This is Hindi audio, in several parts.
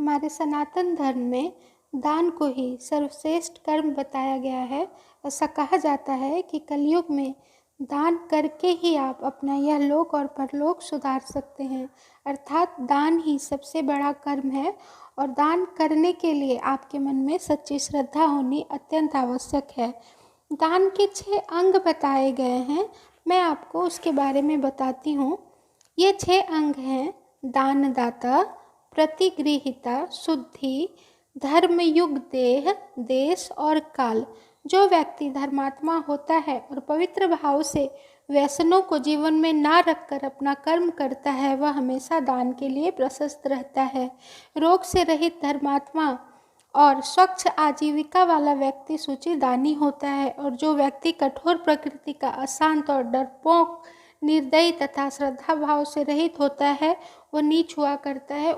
हमारे सनातन धर्म में दान को ही सर्वश्रेष्ठ कर्म बताया गया है। ऐसा कहा जाता है कि कलयुग में दान करके ही आप अपना यह लोक और परलोक सुधार सकते हैं, अर्थात दान ही सबसे बड़ा कर्म है और दान करने के लिए आपके मन में सच्ची श्रद्धा होनी अत्यंत आवश्यक है। दान के 6 अंग बताए गए हैं, मैं आपको उसके बारे में बताती हूँ। ये 6 अंग हैं: दानदाता, प्रतिगृहिता, शुद्धि, धर्मयुग, देह, देश और काल। जो व्यक्ति धर्मात्मा होता है और पवित्र भाव से व्यसनों को जीवन में ना रखकर अपना कर्म करता है, वह हमेशा दान के लिए प्रशस्त रहता है। रोग से रहित धर्मात्मा और स्वच्छ आजीविका वाला व्यक्ति सूचिदानी होता है, और जो व्यक्ति कठोर प्रकृति का, अशांत और डरपोक, निर्दयी तथा श्रद्धा भाव से रहित होता है, वह नीच हुआ करता है।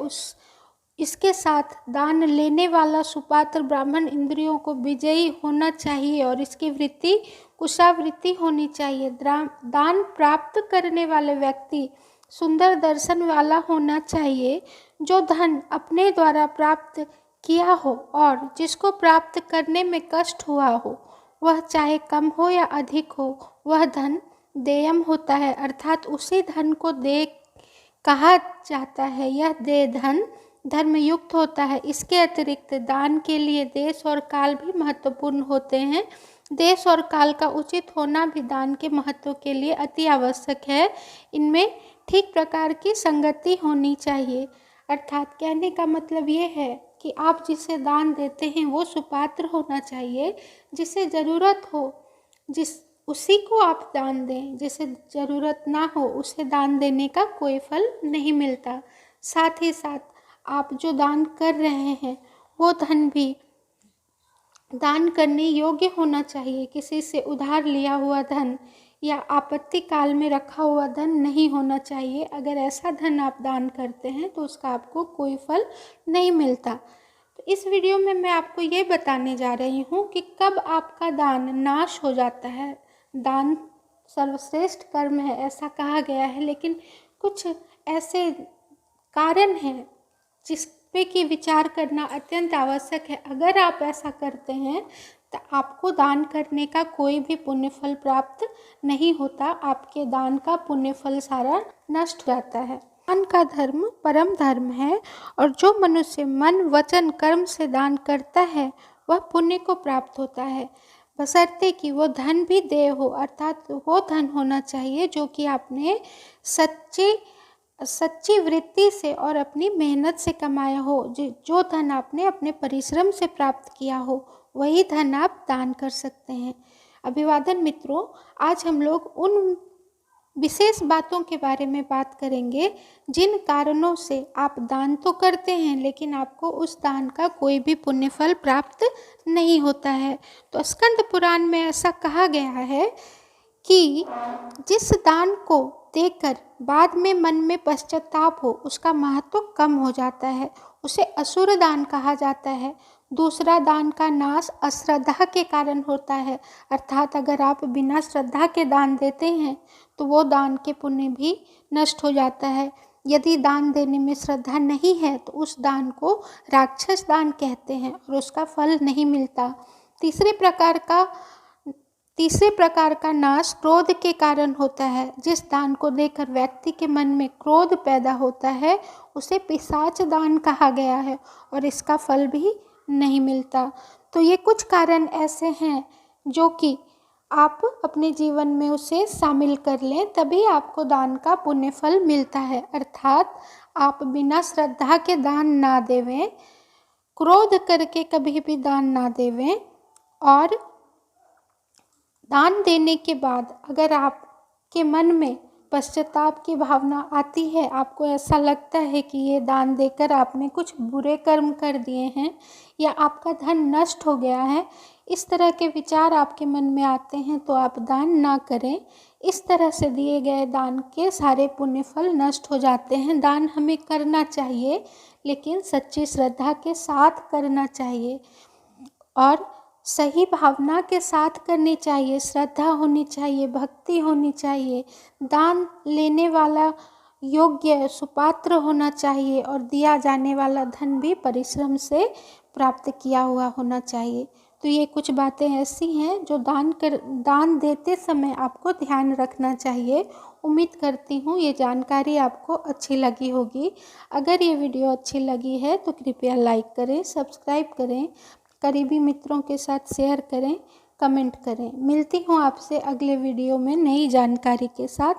इसके साथ दान लेने वाला सुपात्र ब्राह्मण इंद्रियों को विजयी होना चाहिए और इसकी वृत्ति कुशावृत्ति होनी चाहिए। दान प्राप्त करने वाले व्यक्ति सुंदर दर्शन वाला होना चाहिए। जो धन अपने द्वारा प्राप्त किया हो और जिसको प्राप्त करने में कष्ट हुआ हो, वह चाहे कम हो या अधिक हो, वह धन देयम होता है, अर्थात उसी धन को दे कहा जाता है। यह दे धन धर्मयुक्त होता है। इसके अतिरिक्त दान के लिए देश और काल भी महत्वपूर्ण होते हैं। देश और काल का उचित होना भी दान के महत्व के लिए अति आवश्यक है। इनमें ठीक प्रकार की संगति होनी चाहिए, अर्थात कहने का मतलब ये है कि आप जिसे दान देते हैं वो सुपात्र होना चाहिए। जिसे ज़रूरत हो उसी को आप दान दें, जिसे ज़रूरत ना हो उसे दान देने का कोई फल नहीं मिलता। साथ ही साथ आप जो दान कर रहे हैं वो धन भी दान करने योग्य होना चाहिए। किसी से उधार लिया हुआ धन या आपत्ति काल में रखा हुआ धन नहीं होना चाहिए। अगर ऐसा धन आप दान करते हैं तो उसका आपको कोई फल नहीं मिलता। तो इस वीडियो में मैं आपको ये बताने जा रही हूँ कि कब आपका दान नाश हो जाता है। दान सर्वश्रेष्ठ कर्म है ऐसा कहा गया है, लेकिन कुछ ऐसे कारण हैं जिस पे कि विचार करना अत्यंत आवश्यक है। अगर आप ऐसा करते हैं तो आपको दान करने का कोई भी पुण्य फल प्राप्त नहीं होता। आपके दान का पुण्य फल सारा नष्ट हो जाता है। दान का धर्म परम धर्म है और जो मनुष्य मन, वचन, कर्म से दान करता है वह पुण्य को प्राप्त होता है, बशर्ते कि वो धन भी देय हो, अर्थात वो धन होना चाहिए जो कि आपने सच्ची वृत्ति से और अपनी मेहनत से कमाया हो। जो धन आपने अपने परिश्रम से प्राप्त किया हो वही धन आप दान कर सकते हैं। अभिवादन मित्रों, आज हम लोग उन विशेष बातों के बारे में बात करेंगे जिन कारणों से आप दान तो करते हैं लेकिन आपको उस दान का कोई भी पुण्य फल प्राप्त नहीं होता है। तो स्कंद पुराण में ऐसा कहा गया है कि जिस दान को देकर बाद में मन में पश्चाताप हो उसका महत्व कम हो जाता है, उसे असुर दान कहा जाता है। दूसरा दान का नाश अश्रद्धा के कारण होता है, अर्थात अगर आप बिना श्रद्धा के दान देते हैं तो वो दान के पुण्य भी नष्ट हो जाता है। यदि दान देने में श्रद्धा नहीं है तो उस दान को राक्षस दान कहते हैं और उसका फल नहीं मिलता। तीसरे प्रकार का नाश क्रोध के कारण होता है। जिस दान को देकर व्यक्ति के मन में क्रोध पैदा होता है उसे पिशाच दान कहा गया है और इसका फल भी नहीं मिलता। तो ये कुछ कारण ऐसे हैं जो कि आप अपने जीवन में उसे शामिल कर लें, तभी आपको दान का पुण्य फल मिलता है। अर्थात आप बिना श्रद्धा के दान ना देवें, क्रोध करके कभी भी दान ना देवें, और दान देने के बाद अगर आपके मन में पश्चाताप की भावना आती है, आपको ऐसा लगता है कि ये दान देकर आपने कुछ बुरे कर्म कर दिए हैं या आपका धन नष्ट हो गया है, इस तरह के विचार आपके मन में आते हैं तो आप दान ना करें। इस तरह से दिए गए दान के सारे पुण्य फल नष्ट हो जाते हैं। दान हमें करना चाहिए लेकिन सच्ची श्रद्धा के साथ करना चाहिए और सही भावना के साथ करनी चाहिए। श्रद्धा होनी चाहिए, भक्ति होनी चाहिए। दान लेने वाला योग्य सुपात्र होना चाहिए और दिया जाने वाला धन भी परिश्रम से प्राप्त किया हुआ होना चाहिए। तो ये कुछ बातें ऐसी हैं जो दान देते समय आपको ध्यान रखना चाहिए। उम्मीद करती हूँ ये जानकारी आपको अच्छी लगी होगी। अगर ये वीडियो अच्छी लगी है तो कृपया लाइक करें, सब्सक्राइब करें, करीबी मित्रों के साथ शेयर करें, कमेंट करें। मिलती हूँ आपसे अगले वीडियो में नई जानकारी के साथ।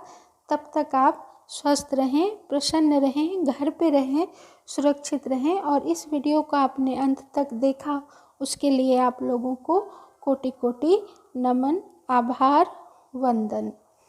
तब तक आप स्वस्थ रहें, प्रसन्न रहें, घर पे रहें, सुरक्षित रहें। और इस वीडियो को आपने अंत तक देखा उसके लिए आप लोगों को कोटि कोटि नमन, आभार, वंदन।